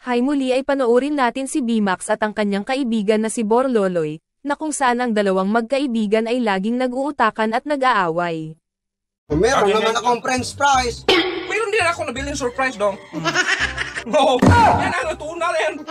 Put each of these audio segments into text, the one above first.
Hay muli ay panoorin natin si Bimax at ang kanyang kaibigan na si Borloloy, na kung saan ang dalawang magkaibigan ay laging nag-uutakan at nag-aaway. Meron naman akong french fries. Meron din ako nabiling surprise dong. Oo, yan ang tuna rin.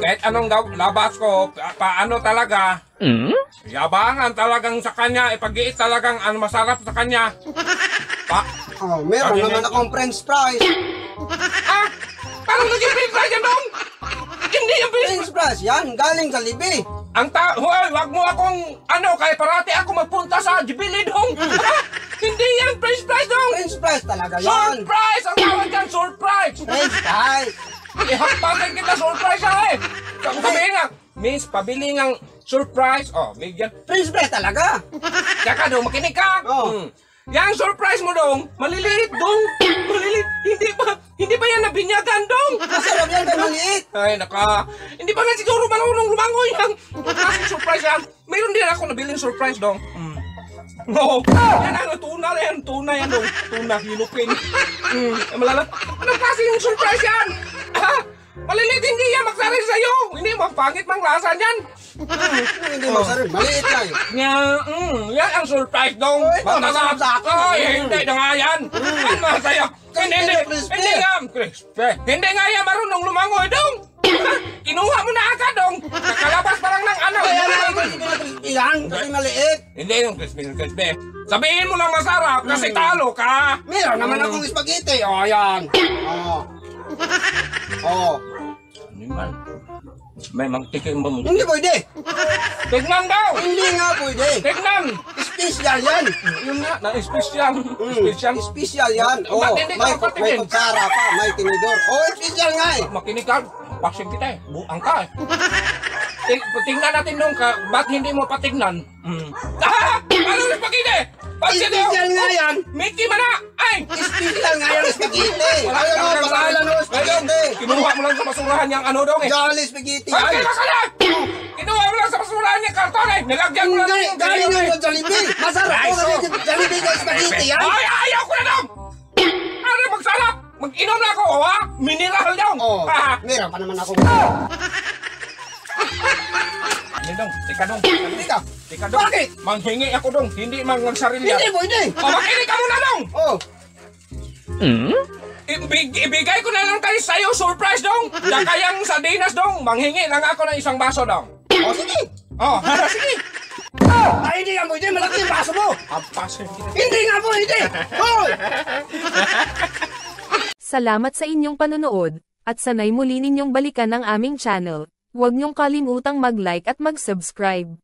Kahit anong labas ko, paano talaga, yabangan talagang sa kanya, ipag-iit talagang masarap sa kanya. Meron naman akong french fries. Parang naging french fries yan dong? Hindi yung French fries yan, galing sa Libi. Hoy, wag mo akong, kaya parati ako magpunta sa Jubilee dong. Hindi yan french fries dong. French fries talaga yan. Surprise! Ang tawag dyan, surprise! French fries. Ihakpagan kita surprise eh! Sabi nga, miss, pabili ng surprise. Bigyan. French fries talaga. Tsaka dong, makinig ka. Yang surprise mo dong, maliliit dong. Maliliit. Hindi ba yan nabinyagan dong? Masarap yan kay maliit. Ay, hindi ba nga siguro marunong lumangoy yan? Klaseng surprise yan. Mayroon din ako nabiling surprise dong. Oo. Yan ang tuna yan. Tuna yan dong. Tuna, hilupin. Malalat. Anong klaseng surprise yan? Malilit hindi yan magsaril sa'yo. Hindi, mapangit mang lasa niyan. Hindi masarap, maliit lang. Yan ang surprise dong. Masarap sa akin. Hindi na nga yan. Ang masaya. Hindi nga. Crispy. Hindi nga yan marunong lumangoy dong. Kinuha mo na agad dong. Nakalabas parang ng Kaya na ito crispy yan, kasi maliit. Hindi yung crispy. Sabihin mo lang masarap kasi talo ka. Meron naman akong spaghetti. Yan. Hindi man. May magtikim ba mo? Hindi pwede. Tignan daw! Hindi nga pwede. Tignan! Special yan. Yun nga, na-special. Special. Special yan. May kutsara pa, may tinidor. Special nga eh. Makinig ka. Paksin kita eh. Buang ka eh. Tingnan natin nung ba't hindi mo patignan? Ano na spaghetti? Special nga yan. Mickey man na! Ay! Special nga yan, spaghetti. Ayaw mo, pangalan mo, spaghetti. Kinuha mo lang sa basurahan niyang dong eh. Jolly spaghetti. Ay, kasalat! Kinuha mo lang sa basurahan niyang karton eh. Nilagyan mo lang. Galing yung Jollibee. Masarap ko kasi Jollibee ka spaghetti yan. Ay, ayaw ko na dong! Ano magsarap? Mag-inom na ako, ha? Mineral dong! Meron pa naman ako. Hindi dong, tika dong. Tika dong. Bakit? Manghingi ako dong, hindi magsarili yan. Hindi pwede. Makinig ka muna dong! Ibigay ko na lang kayo sa'yo, surprise dong! Tsaka yung sardinas dong, manghingi lang ako ng isang baso dong. Sige. Sige. Hindi nga pwede, malaki yung baso mo. Hindi nga pwede. Salamat sa inyong panonood, at sanay muli ninyong balikan ang aming channel. Huwag niyong kalimutang mag-like at mag-subscribe.